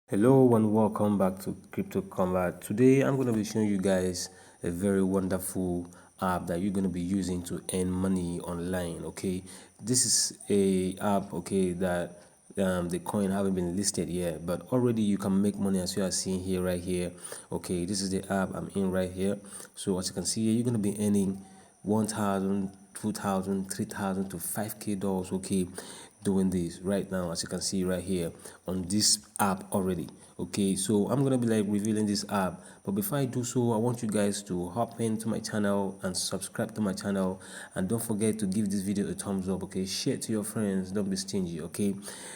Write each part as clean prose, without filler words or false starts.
Hello and welcome back to Crypto Combat. Today I'm going to be showing you guys a very wonderful app that you're going to be using to earn money online. Okay, this is a app, okay, that the coin haven't been listed yet, but already you can make money as you are seeing here, right here. Okay, this is the app I'm in right here. So as you can see here, you're going to be earning 1,000, 2,000, 3,000 to 5k dollars, okay, doing this right now, as you can see right here on this app already. Okay, so I'm gonna be like revealing this app, but before I do so, I want you guys to hop into my channel and subscribe to my channel, and don't forget to give this video a thumbs up. Okay, share it to your friends, don't be stingy, okay,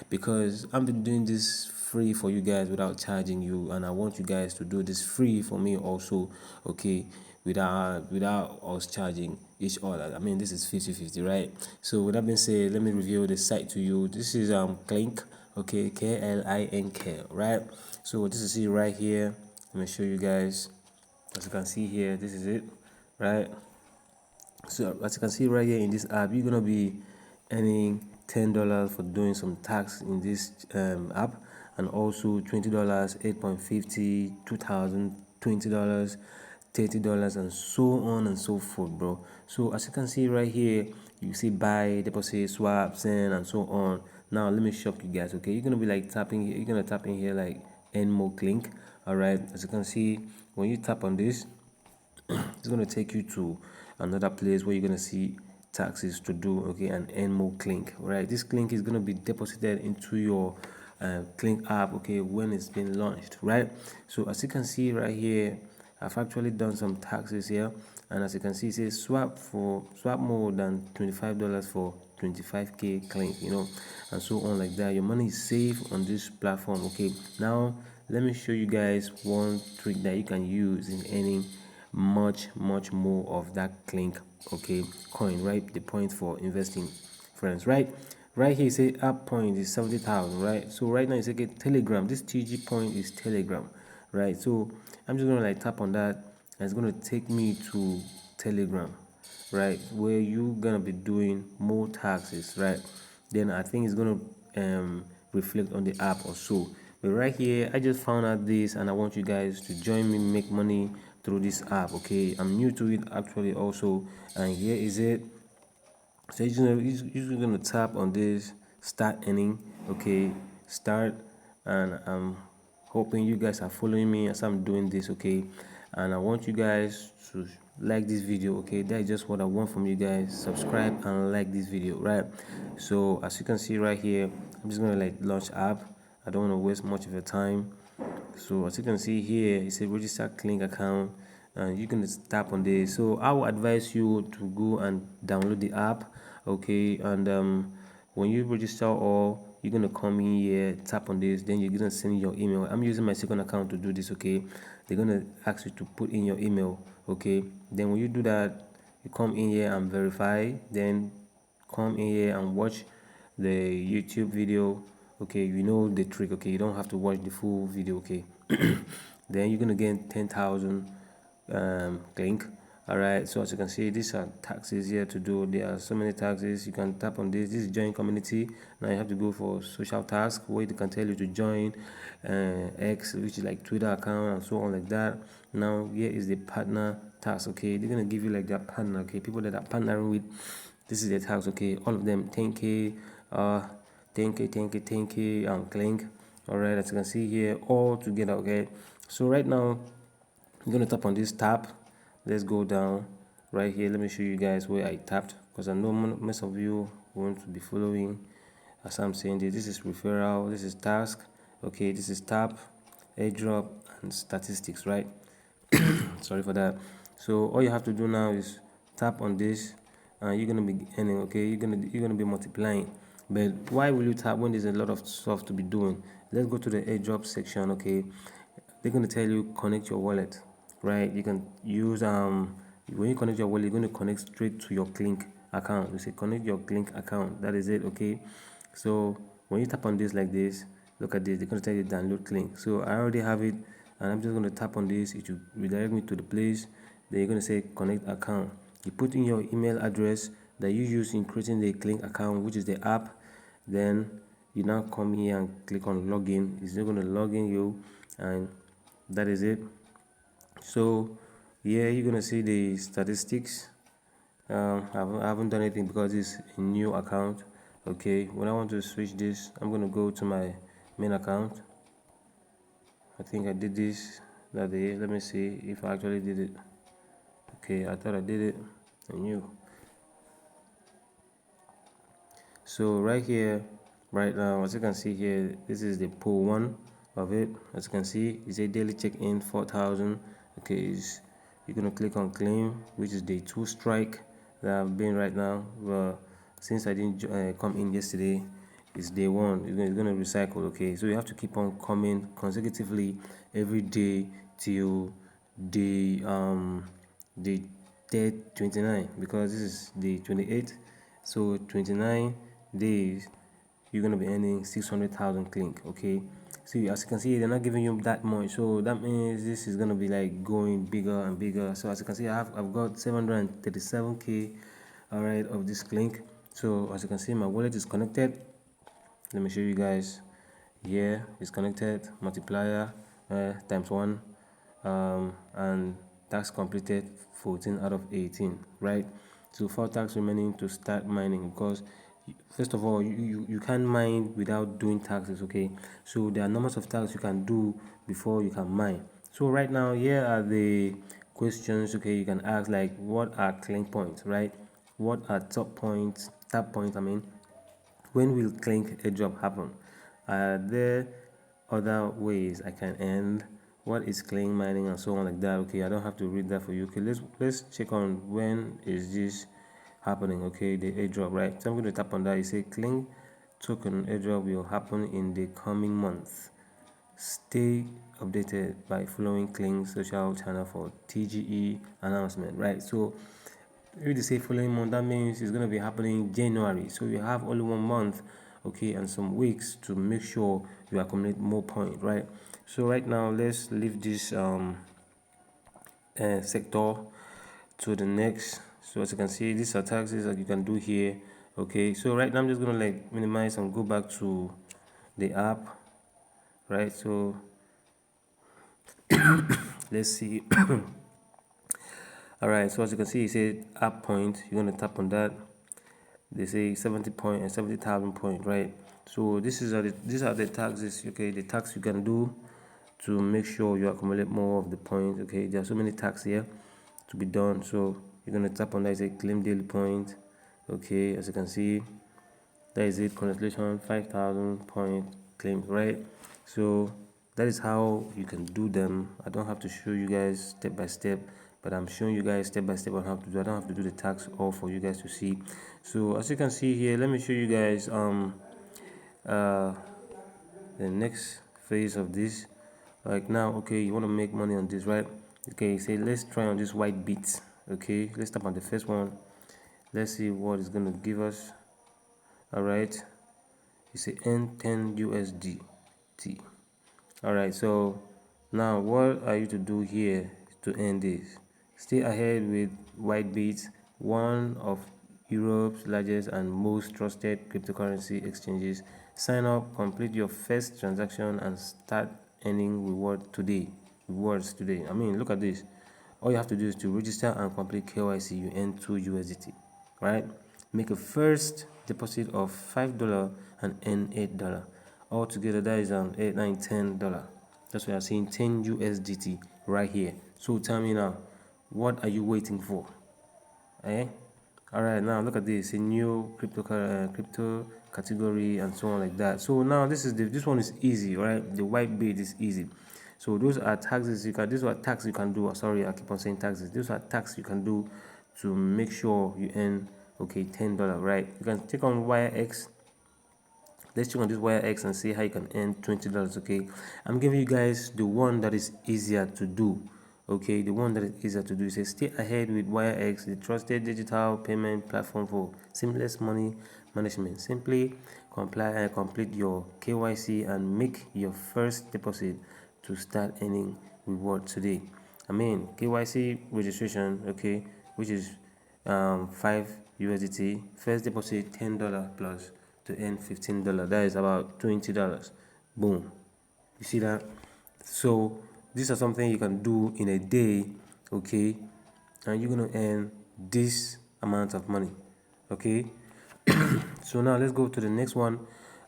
because I've been doing this free for you guys without charging you, and I want you guys to do this free for me also, okay, without us charging each other. I mean, this is 50-50, right? So with that being said, let me reveal the site to you. This is Klink, okay, Klink, right? So this is it right here. Let me show you guys. As you can see here, this is it, right? So as you can see right here in this app, you're gonna be earning $10 for doing some tax in this app, and also $20, 8.50, 2,000, $20, $30, and so on and so forth, bro. So as you can see right here, you see buy, deposit, swap, send, and so on. Now let me shock you guys. Okay, you're gonna be like tapping here. You're gonna tap in here like earn more link. All right, as you can see, when you tap on this, it's going to take you to another place where you're going to see taxes to do, okay, and earn more Clink. Right, this Clink is going to be deposited into your Clink app, okay, when it's been launched, right? So as you can see right here, I've actually done some taxes here, and as you can see, it says swap more than $25 for 25k Clink, you know, and so on like that. Your money is safe on this platform. Okay, now let me show you guys one trick that you can use in earning much more of that Clink, okay, coin, right? The point for investing, friends, right here you say app point is 70,000, right? So right now you say get Telegram. This TG point is Telegram, right? So I'm just gonna like tap on that, and it's gonna take me to Telegram, right, where you gonna be doing more taxes, right? Then I think it's gonna reflect on the app or so. But right here, I just found out this, and I want you guys to join me make money through this app. Okay, I'm new to it actually also, and here is it. So you're gonna tap on this start earning, okay, start, and I'm hoping you guys are following me as I'm doing this, okay. And I want you guys to like this video, okay. That's just what I want from you guys. Subscribe and like this video, right? So as you can see right here, I'm just gonna like launch app. I don't want to waste much of your time. So as you can see here, it's a register Clink account, and you can tap on this. So I will advise you to go and download the app, okay. And when you register, or you're gonna come in here, tap on this, then you're gonna send your email. I'm using my second account to do this, okay. They're gonna ask you to put in your email, okay. Then when you do that, you come in here and verify, then come in here and watch the YouTube video, okay. You know the trick, okay. You don't have to watch the full video, okay. Then you're gonna get 10,000 Clink. All right, so as you can see, these are taxes here to do. There are so many taxes. You can tap on this. This is join community. Now you have to go for social task, where they can tell you to join X, which is like Twitter account, and so on like that. Now here is the partner task, okay. They're gonna give you like that partner, okay, people that are partnering with. This is the tax, okay. All of them 10k, 10k, Clink. All right, as you can see here, all together, okay. So right now, I'm gonna tap on this tab. Let's go down right here. Let me show you guys where I tapped, because I know most of you want to be following as I'm saying this. This is referral, this is task, okay, this is tap, airdrop, and statistics, right? Sorry for that. So all you have to do now is tap on this, and you're gonna be earning, okay. You're gonna be multiplying. But why will you tap when there's a lot of stuff to be doing? Let's go to the airdrop section, okay. They're gonna tell you connect your wallet, right? You can use when you connect your wallet, you're going to connect straight to your Clink account. You say connect your Clink account. That is it, okay. So when you tap on this like this, look at this. They're going to tell you download Clink. So I already have it, and I'm just going to tap on this. It will redirect me to the place. Then you're going to say connect account. You put in your email address that you use in creating the Clink account, which is the app. Then you now come here and click on login. It's not going to log in you, and that is it. So yeah, you're gonna see the statistics. I haven't done anything because it's a new account. Okay, when I want to switch this, I'm gonna go to my main account. I think I did this that day. Let me see if I actually did it. Okay, I thought I did it. I knew. So right here, right now, as you can see here, this is the pool one of it. As you can see, it's a daily check-in 4,000. Okay, you're gonna click on claim, which is the 2 strike that I've been right now. Well, since I didn't come in yesterday, it's day one. It's gonna recycle. Okay, so you have to keep on coming consecutively every day till the day 29, because this is the 28th. So 29 days you're gonna be earning 600,000 clink. Okay, see, as you can see, they're not giving you that much, so that means this is gonna be like going bigger and bigger. So as you can see, I've got 737k, all right, of this clink. So as you can see, my wallet is connected. Let me show you guys. Yeah, it's connected. Multiplier times 1, and task completed 14 out of 18, right? So 4 tasks remaining to start mining, because first of all, you can't mine without doing taxes. Okay, so there are numbers of tasks you can do before you can mine. So right now, here are the questions. Okay, you can ask, like, what are clink points, right? What are top points, tap points, I mean. When will clink airdrop happen? Are there other ways I can end? What is clink mining, and so on, like that. Okay, I don't have to read that for you. Okay, let's check on when is this happening. Okay, the airdrop, right? So I'm going to tap on that. You say clink token airdrop will happen in the coming month. Stay updated by following clink social channel for TGE announcement, right? So if they say following month, that means it's going to be happening January. So you have only 1 month, okay, and some weeks to make sure you accumulate more points, right? So right now, let's leave this sector to the next. So as you can see, these are taxes that you can do here. Okay, so right now I'm just gonna like minimize and go back to the app, right? So let's see. All right, so as you can see, it said app point. You're gonna tap on that. They say 70 point and 70,000 point, right? So these are the taxes. Okay, the tax you can do to make sure you accumulate more of the points. Okay, there are so many tax here to be done. So you're gonna tap on that. Say claim daily point. Okay, as you can see, that is it. Congratulations, 5,000 point claims, right? So that is how you can do them. I don't have to show you guys step by step, but I'm showing you guys step by step on how to do. I don't have to do the tax all for you guys to see. So as you can see here, let me show you guys uh the next phase of this. Like now, okay, you want to make money on this, right? Okay, say let's try on this white beats. Okay, let's tap on the first one. Let's see what it's gonna give us. All right, it's a N10 USDT. All right, so now what are you to do here to end this? Stay ahead with Whitebit, one of Europe's largest and most trusted cryptocurrency exchanges. Sign up, complete your first transaction, and start earning rewards today. I mean, look at this. All you have to do is to register and complete KYC. You earn 2 USDT, right? Make a first deposit of $5 and earn $8. Altogether, that is $8, $9, $10. That's why I'm saying 10 USDT right here. So tell me now, what are you waiting for? Eh? All right, now look at this, a new crypto category and so on, like that. So now this one is easy, right? The white bid is easy. So those are taxes you can. These are tax you can do. Sorry, I keep on saying taxes. These are tax you can do to make sure you earn, okay, $10, right? You can take on YX. Let's check on this YX and see how you can earn $20. Okay, I'm giving you guys the one that is easier to do. Okay, the one that is easier to do is stay ahead with YX, the trusted digital payment platform for seamless money management. Simply complete your KYC and make your first deposit to start earning reward today. I mean, KYC registration, okay, which is 5 USDT. First deposit $10 plus to earn $15. That is about $20. Boom. You see that? So these are something you can do in a day, okay, and you're gonna earn this amount of money, okay. So now let's go to the next one.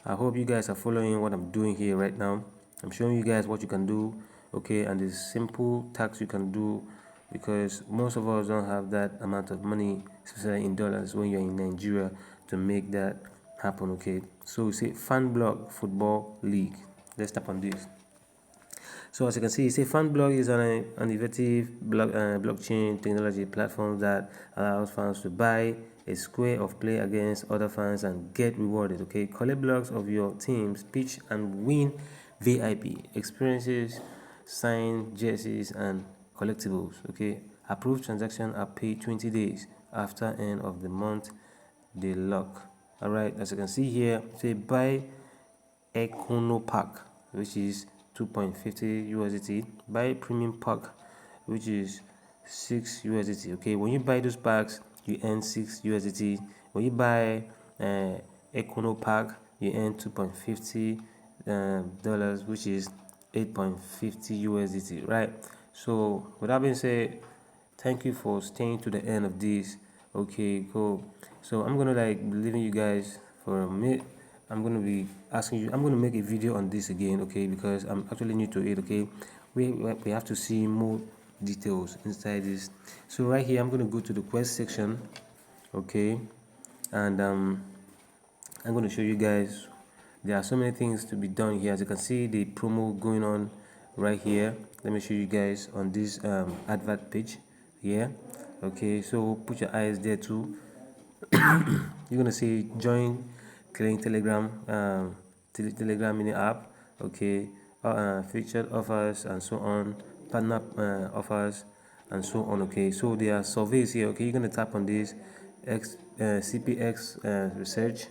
I hope you guys are following what I'm doing here right now. I'm showing you guys what you can do, okay, and the simple tax you can do, because most of us don't have that amount of money, especially in dollars when you're in Nigeria, to make that happen, okay. So we say fan blog football league. Let's tap on this. So as you can see, FanBlog is an innovative blockchain technology platform that allows fans to buy a square of play against other fans and get rewarded. Okay, collect blocks of your team's pitch and win VIP experiences, signed jerseys, and collectibles. Okay, approved transaction are paid 20 days after end of the month. They lock. All right, as you can see here, say buy Econo pack, which is 2.50 USDT. Buy premium pack, which is 6 USDT. Okay, when you buy those packs, you earn 6 USDT. When you buy Econo pack, you earn 2.50 dollars, which is 8.50 USDT. Right. So with that being said, thank you for staying to the end of this. Okay, cool. So I'm gonna like be leaving you guys for a minute. I'm gonna be asking you. I'm gonna make a video on this again, okay? Because I'm actually new to it, okay? We have to see more details inside this. So right here, I'm gonna go to the quest section, okay? And I'm gonna show you guys. There are so many things to be done here. As you can see, the promo going on right here. Let me show you guys on this advert page here. Okay, so put your eyes there too. You're gonna see join clean Telegram Telegram mini app, okay, featured offers and so on, partner offers and so on. Okay, so there are surveys here. Okay, you're gonna tap on this CPX research,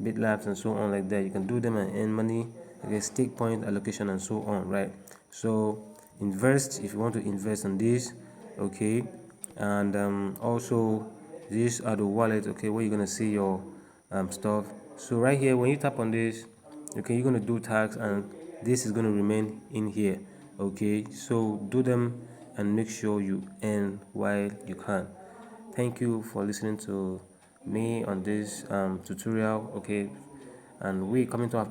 bit labs and so on, like that. You can do them and earn money. Okay, stake point allocation and so on, right? So invest if you want to invest on this, okay. And also these are the wallets, okay, where you're gonna see your stuff. So right here, when you tap on this, okay, you're gonna do tags and this is gonna remain in here, okay. So do them and make sure you earn while you can. Thank you for listening to me on this tutorial, okay. And we coming to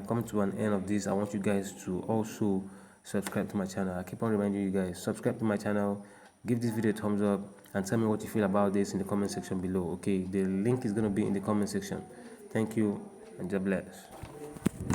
coming to an end of this. I want you guys to also subscribe to my channel. I keep on reminding you guys, subscribe to my channel, give this video a thumbs up, and tell me what you feel about this in the comment section below. Okay, the link is going to be in the comment section. Thank you, and God bless.